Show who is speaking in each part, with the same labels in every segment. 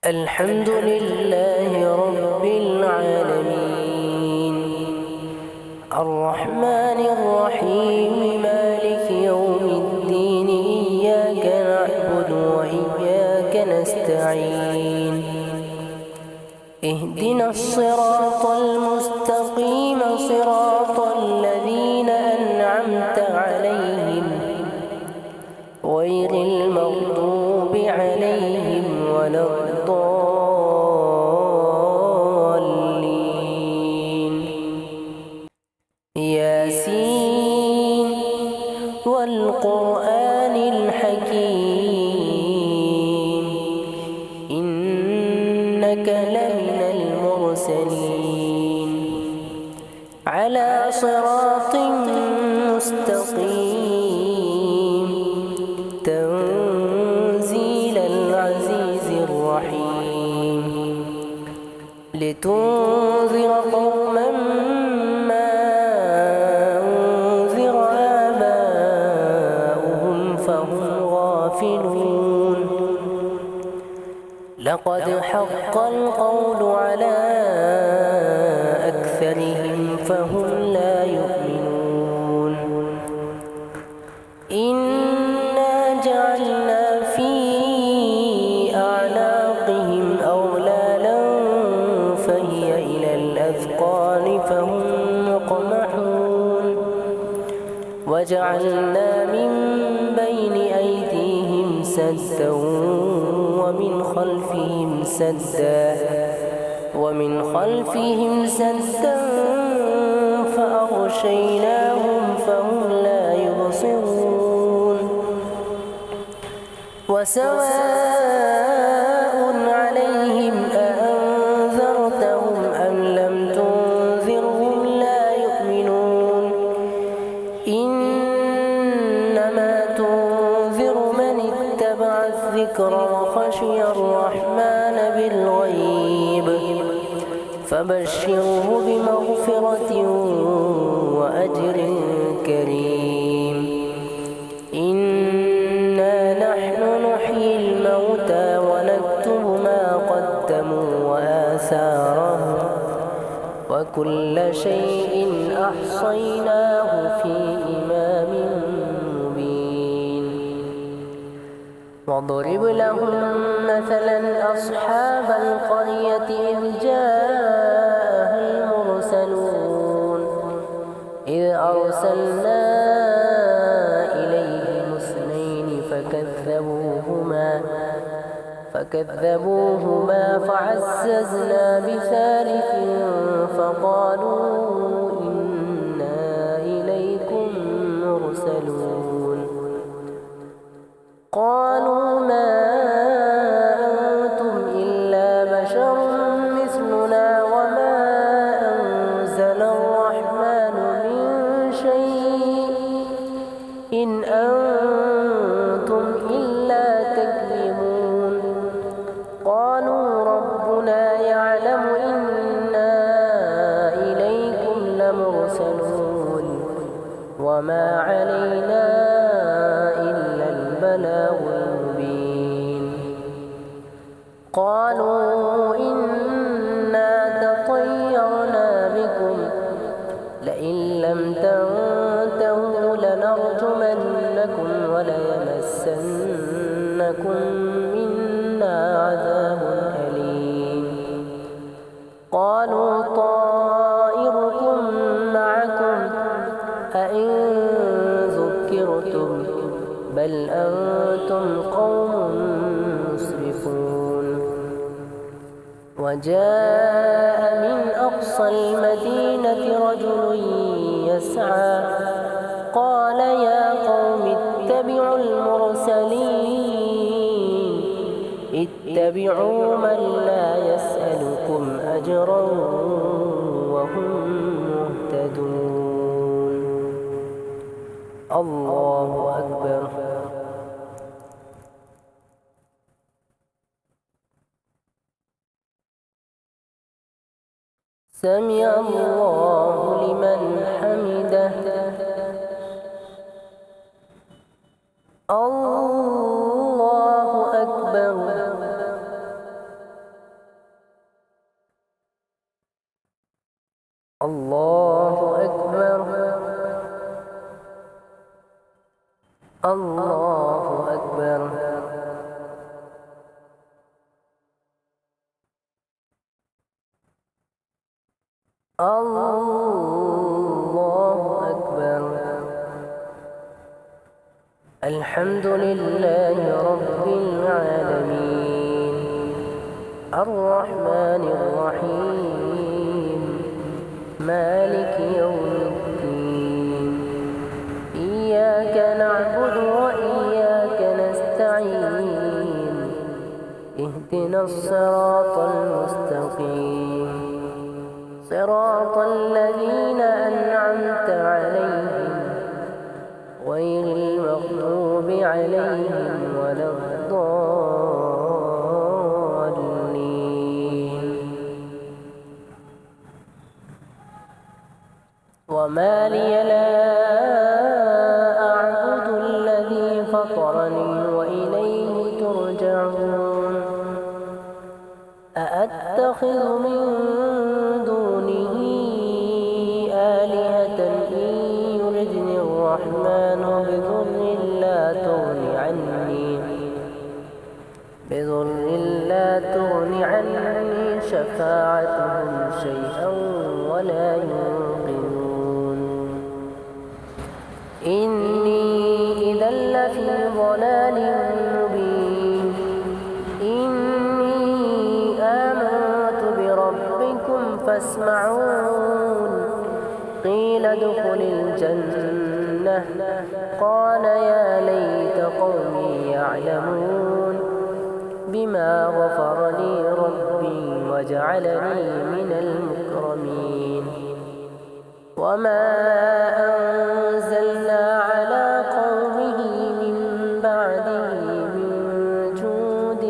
Speaker 1: الحمد لله رب العالمين الرحمن الرحيم مالك يوم الدين إياك نعبد وإياك نستعين اهدنا الصراط المستقيم صراط الذين أنعمت عليهم غير المغضوب عليهم ولا الضالين ياسين والقرآن الحكيم إنك لمن المرسلين على صراط مستقيم تنزيل العزيز الرحيم لتنذر قوما ما أنذر آباؤهم فهم غافلون لقد حق القول على أكثرهم فهم لا يؤمنون إنا جعلنا في أعناقهم أغلالا فهي إلى الأذقان فهم مقمحون وجعلنا من بين أيديهم سدا ومن خلفهم سدا فأغشيناهم فهم لا يبصرون وسواء عليهم أأنذرتهم أم لم تنذرهم لا يؤمنون إنما تنذر من اتبع الذكر وخشي الرحمن بالغيب فبشره بمغفرة وأجر كريم إنا نحن نحيي الموتى ونكتب ما قدموا وآثارهم وكل شيء أحصيناه في إمام مبين واضرب لهم مثلا أصحاب القرية إذ جاءها المرسلون إذ أرسلنا إليهم اثنين فكذبوهما فعززنا بثالث فقالوا إنا إليكم مرسلون قالوا ما أنتم إلا بشر مثلنا وما أنزل الرحمن من شيء إن أنتم إلا تكذبون قالوا ربنا يعلم إنا إليكم لمرسلون وما علينا إلا البلاغ المبين قالوا إنا تطيرنا بكم لئن لم تنتهوا لنرجمنكم وليمسنكم منا عذاب أليم قالوا طائركم معكم أئن ذكرتم بل أنتم قوم مسرفون وجاء من أقصى المدينة رجل يسعى قال يا قوم اتبعوا المرسلين اتبعوا من لا يسألكم أجرا وهم مهتدون الله أكبر سمع الله لمن حمده الله أكبر الله أكبر الله أكبر الله أكبر. الحمد لله رب العالمين الرحمن الرحيم مالك يوم الدين إياك نعبد وإياك نستعين اهدنا الصراط المستقيم صراط الذين أنعمت عليهم غير المغضوب عليهم ولا الضالين. وما لي لا أعبد الذي فطرني وإليه ترجعون. أأتخذ من دونه آلهة إن يردني الرحمن بضر لا تغن عني شفاعتهم شيئا ولا ينقذون. إني إذا لفي ضلال مبين. إني آمنت بربكم فاسمعون. قيل ادخل الجنة قال يا ليت قومي يعلمون بما غفر لي ربي وجعلني من المكرمين. وما أنزلنا على قومه من بعده من جود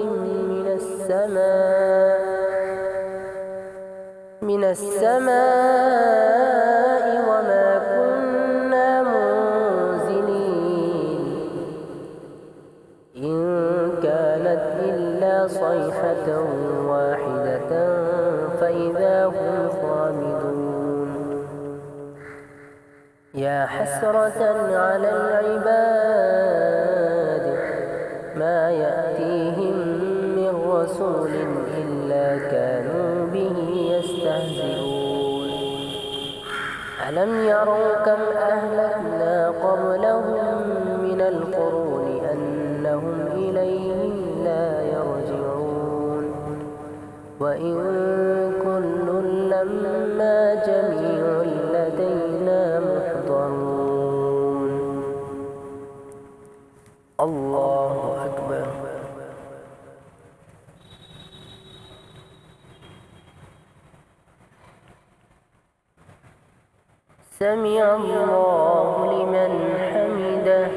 Speaker 1: من السماء وما كنا منزلين. إن كانت إلا صيحة واحدة فإذا هم خامدون. يا حسرة على العباد ما يأتيهم من رسول إلا كانوا به يستهزئون. ألم يروا كم أهلكنا قبلهم من القرون أنهم إليهم لا يرجعون. وإن كل لما جميع لدينا محضرون. الله أكبر. سمع الله لمن حمده.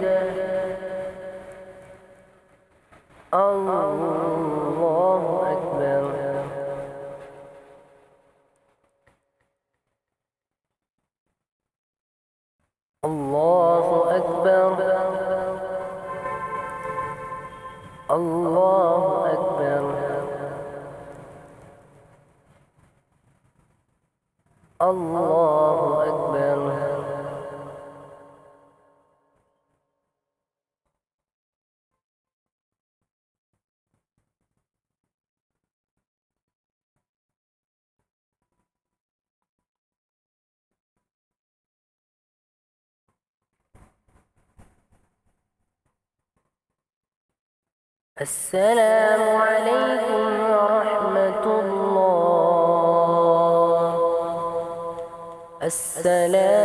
Speaker 1: الله أكبر. الله أكبر. الله أكبر. الله أكبر. السلام عليكم ورحمة الله. السلام